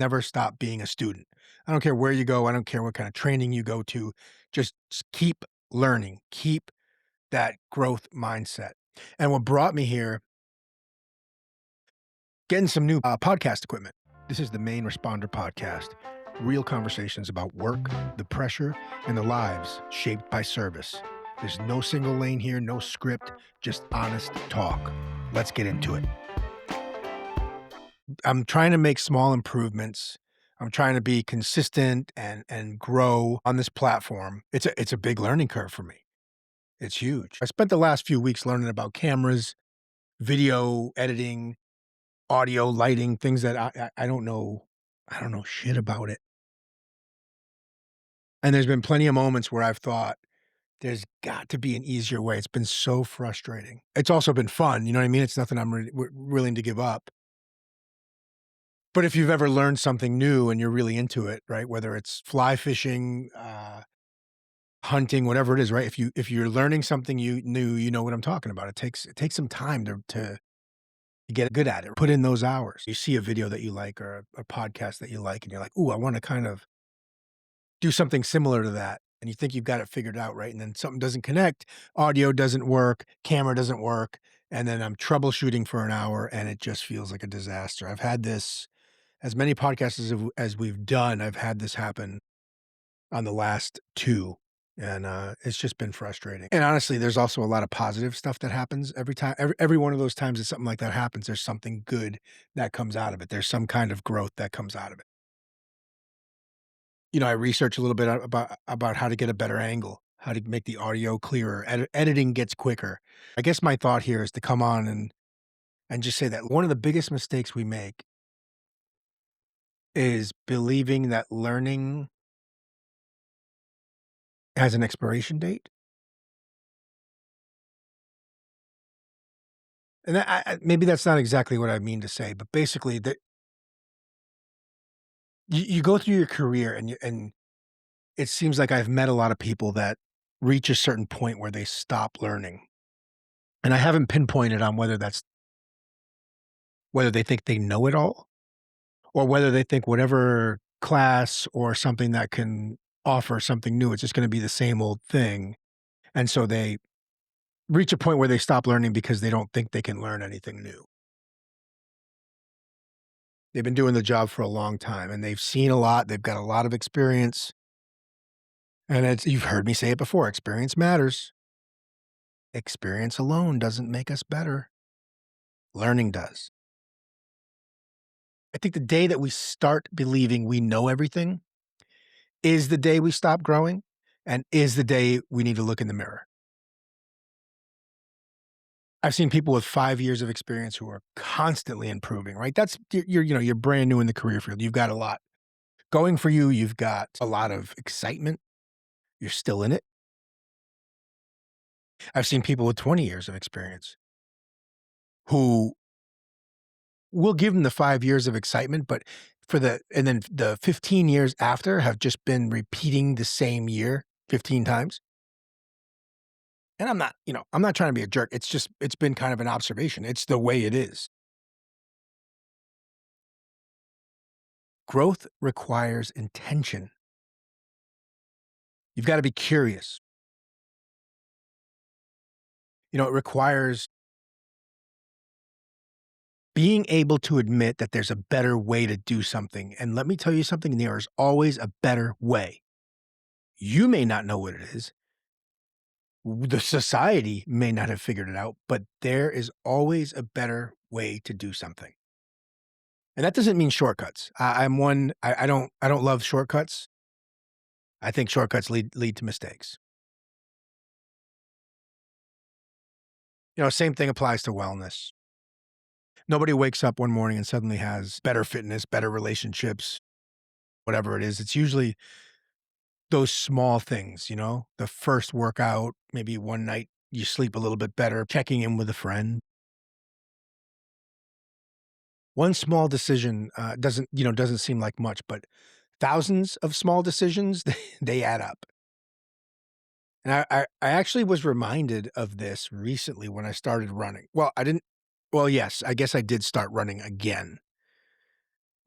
Never stop being a student. I don't care where you go. I don't care what kind of training you go to. Just keep learning. Keep that growth mindset. And what brought me here, getting some new podcast equipment. This is the Main Responder Podcast. Real conversations about work, the pressure, and the lives shaped by service. There's no single lane here, no script, just honest talk. Let's get into it. I'm trying to make small improvements. I'm trying to be consistent and grow on this platform. It's a big learning curve for me. It's huge. I spent the last few weeks learning about cameras, video editing, audio, lighting, things that I don't know. I don't know shit about it. And there's been plenty of moments where I've thought there's got to be an easier way. It's been so frustrating. It's also been fun. You know what I mean? It's nothing I'm willing to give up. But if you've ever learned something new and you're really into it, right? Whether it's fly fishing, hunting, whatever it is, right? If you're learning something new, you know what I'm talking about. It takes some time to get good at it. Put in those hours. You see a video that you like or a podcast that you like, and you're like, "Ooh, I want to kind of do something similar to that." And you think you've got it figured out, right? And then something doesn't connect, audio doesn't work, camera doesn't work, and then I'm troubleshooting for an hour, and it just feels like a disaster. I've had this as many podcasts as we've done. I've had this happen on the last 2, and, it's just been frustrating. And honestly, there's also a lot of positive stuff that happens every time. Every one of those times that something like that happens, there's something good that comes out of it. There's some kind of growth that comes out of it. I research a little bit about how to get a better angle, how to make the audio clearer. Editing gets quicker. I guess my thought here is to come on and just say that one of the biggest mistakes we make is believing that learning has an expiration date. And maybe that's not exactly what I mean to say, but basically that you go through your career and it seems like I've met a lot of people that reach a certain point where they stop learning. And I haven't pinpointed on whether they think they know it all or whether they think whatever class or something that can offer something new, it's just going to be the same old thing. And so they reach a point where they stop learning because they don't think they can learn anything new. They've been doing the job for a long time and they've seen a lot. They've got a lot of experience. And you've heard me say it before, experience matters. Experience alone doesn't make us better. Learning does. I think the day that we start believing we know everything is the day we stop growing and is the day we need to look in the mirror. I've seen people with 5 years of experience who are constantly improving, right? That's you're brand new in the career field. You've got a lot going for you. You've got a lot of excitement. You're still in it. I've seen people with 20 years of experience who will give them the 5 years of excitement, but and then the 15 years after have just been repeating the same year 15 times. And I'm not trying to be a jerk. It's been kind of an observation. It's the way it is. Growth requires intention. You've got to be curious. It requires being able to admit that there's a better way to do something. And let me tell you something, there is always a better way. You may not know what it is. The society may not have figured it out, but there is always a better way to do something. And that doesn't mean shortcuts. I don't love shortcuts. I think shortcuts lead to mistakes. Same thing applies to wellness. Nobody wakes up one morning and suddenly has better fitness, better relationships, whatever it is. It's usually those small things, the first workout, maybe one night you sleep a little bit better, checking in with a friend. One small decision doesn't seem like much, but thousands of small decisions, they add up. And I actually was reminded of this recently when I started running. Well, I didn't. Well, yes, I guess I did start running again.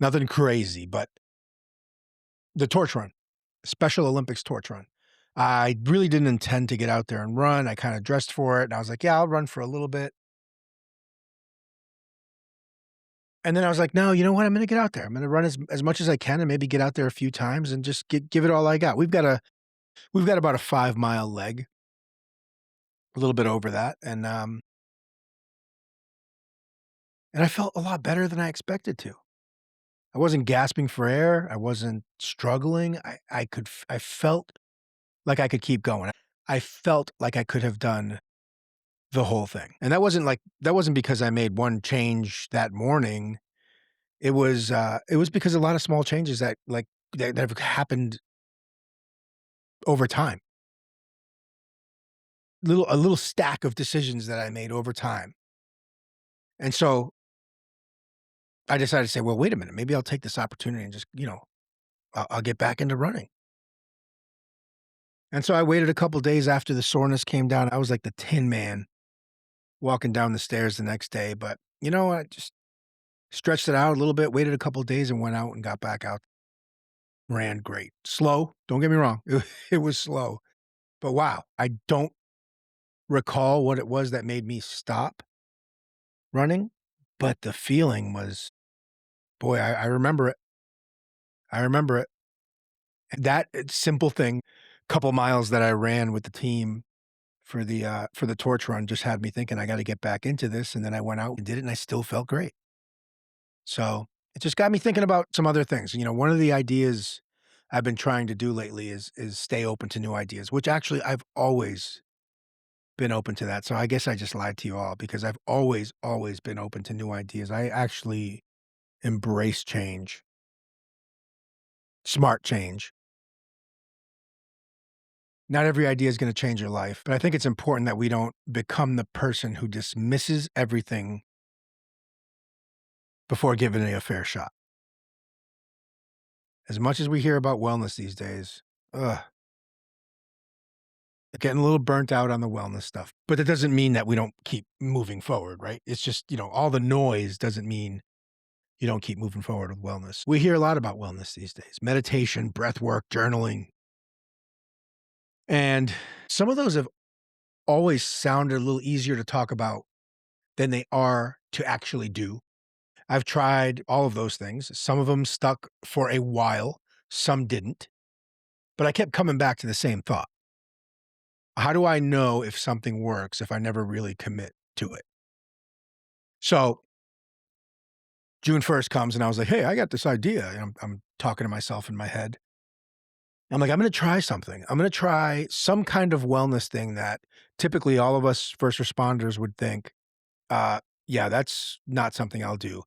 Nothing crazy, but the torch run, Special Olympics torch run. I really didn't intend to get out there and run. I kinda dressed for it, and I was like, "Yeah, I'll run for a little bit." And then I was like, "No, you know what? I'm gonna get out there. I'm gonna run as much as I can and maybe get out there a few times and just give it all I got." We've got about a 5-mile leg, a little bit over that, and I felt a lot better than I expected to. I wasn't gasping for air. I wasn't struggling. I felt like I could keep going. I felt like I could have done the whole thing. And that wasn't because I made one change that morning. It was because a lot of small changes that have happened over time. A little stack of decisions that I made over time. And so I decided to say, well, wait a minute, maybe I'll take this opportunity and just, I'll get back into running. And so I waited a couple days after the soreness came down. I was like the tin man walking down the stairs the next day. But I just stretched it out a little bit, waited a couple days and went out and got back out. Ran great. Slow, don't get me wrong. It was slow. But wow, I don't recall what it was that made me stop running, but the feeling was, boy, I remember it. I remember it. That simple thing, couple miles that I ran with the team for the torch run just had me thinking I gotta get back into this, and then I went out and did it, and I still felt great. So, it just got me thinking about some other things. One of the ideas I've been trying to do lately is stay open to new ideas, which actually I've always been open to that. So I guess I just lied to you all because I've always been open to new ideas. I actually embrace change, smart change. Not every idea is gonna change your life, but I think it's important that we don't become the person who dismisses everything before giving it a fair shot. As much as we hear about wellness these days, ugh, getting a little burnt out on the wellness stuff, but that doesn't mean that we don't keep moving forward, right? It's just, all the noise doesn't mean you don't keep moving forward with wellness. We hear a lot about wellness these days, meditation, breath work, journaling, and some of those have always sounded a little easier to talk about than they are to actually do. I've tried all of those things. Some of them stuck for a while, some didn't, but I kept coming back to the same thought. How do I know if something works if I never really commit to it? So June 1st comes and I was like, "Hey, I got this idea." And I'm talking to myself in my head. I'm like, "I'm gonna try something. I'm gonna try some kind of wellness thing that typically all of us first responders would think, yeah, that's not something I'll do."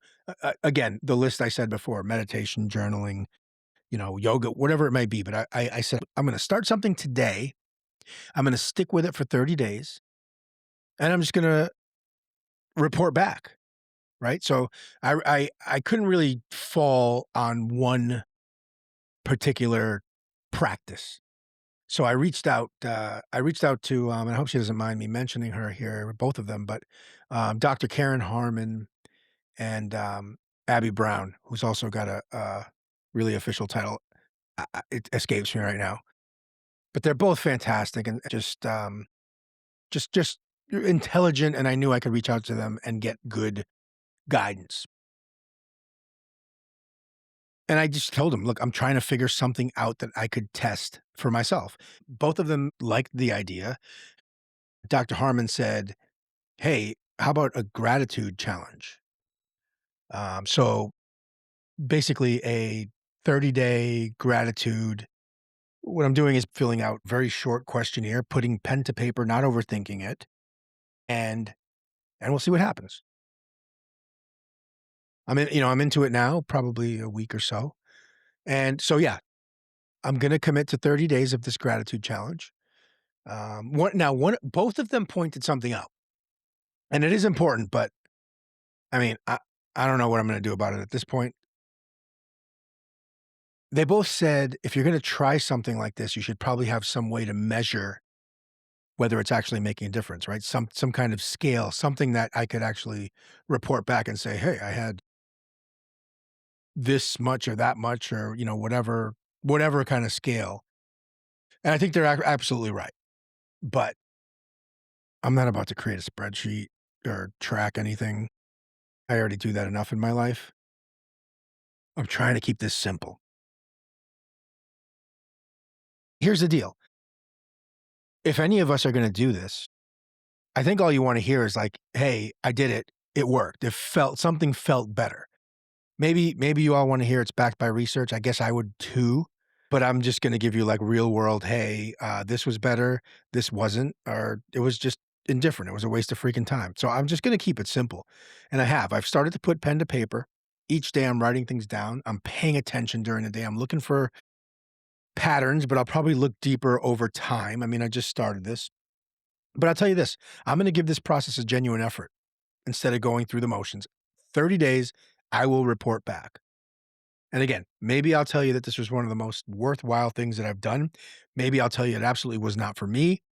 Again, the list I said before, meditation, journaling, yoga, whatever it may be. But I said, I'm gonna start something today. I'm gonna stick with it for 30 days, and I'm just gonna report back. Right? So I couldn't really fall on one particular practice. So I reached out to, and I hope she doesn't mind me mentioning her here, both of them, but, Dr. Karen Harmon and, Abby Brown, who's also got a really official title. It escapes me right now, but they're both fantastic and just intelligent, and I knew I could reach out to them and get good guidance. And I just told him, "Look, I'm trying to figure something out that I could test for myself." Both of them liked the idea. Dr. Harmon said, "Hey, how about a gratitude challenge?" So basically a 30-day gratitude. What I'm doing is filling out very short questionnaire, putting pen to paper, not overthinking it, and we'll see what happens. I'm into it now, probably a week or so. And so, yeah, I'm gonna commit to 30 days of this gratitude challenge. One both of them pointed something out, and it is important, but I mean, I don't know what I'm gonna do about it at this point. They both said, "If you're gonna try something like this, you should probably have some way to measure whether it's actually making a difference," right? Some kind of scale, something that I could actually report back and say, "Hey, I had this much or that much or, whatever kind of scale. And I think they're absolutely right. But I'm not about to create a spreadsheet or track anything. I already do that enough in my life. I'm trying to keep this simple. Here's the deal. If any of us are going to do this, I think all you want to hear is like, "Hey, I did it. It worked. Something felt better." Maybe you all wanna hear it's backed by research. I guess I would too, but I'm just gonna give you, like, real world, "Hey, this was better, this wasn't," or "It was just indifferent. It was a waste of freaking time." So I'm just gonna keep it simple, and I have. I've started to put pen to paper. Each day I'm writing things down. I'm paying attention during the day. I'm looking for patterns, but I'll probably look deeper over time. I mean, I just started this. But I'll tell you this, I'm gonna give this process a genuine effort instead of going through the motions. 30 days, I will report back. And again, maybe I'll tell you that this was one of the most worthwhile things that I've done. Maybe I'll tell you it absolutely was not for me.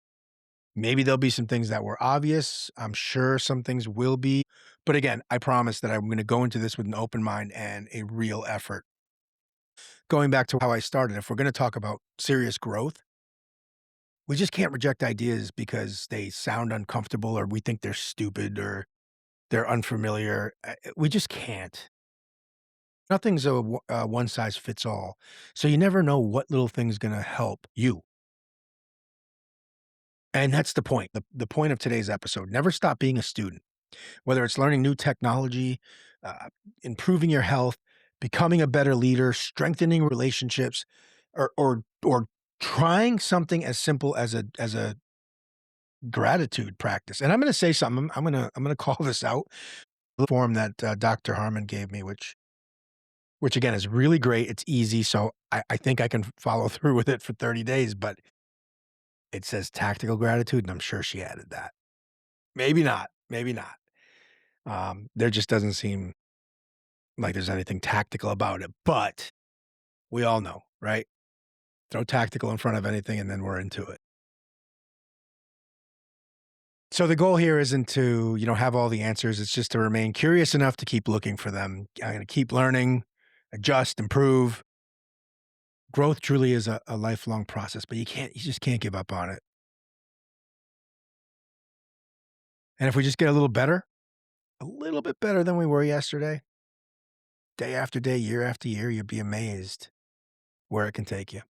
Maybe there'll be some things that were obvious. I'm sure some things will be. But again, I promise that I'm going to go into this with an open mind and a real effort. Going back to how I started, if we're going to talk about serious growth, we just can't reject ideas because they sound uncomfortable or we think they're stupid or they're unfamiliar. We just can't. Nothing's a one size fits all. So you never know what little thing's gonna help you. And that's the point. The point of today's episode. Never stop being a student, whether it's learning new technology, uh, improving your health, becoming a better leader, strengthening relationships, or trying something as simple as a gratitude practice. And I'm gonna say something. I'm gonna call this out. The form that Dr. Harmon gave me, which again is really great. It's easy, so I think I can follow through with it for 30 days, but it says tactical gratitude, and I'm sure she added that. Maybe not, maybe not. There just doesn't seem like there's anything tactical about it, but we all know, right? Throw tactical in front of anything, and then we're into it. So the goal here isn't to, have all the answers. It's just to remain curious enough to keep looking for them. I'm gonna keep learning, adjust, improve. Growth truly is a lifelong process, but you just can't give up on it. And if we just get a little bit better than we were yesterday, day after day, year after year, you'll be amazed where it can take you.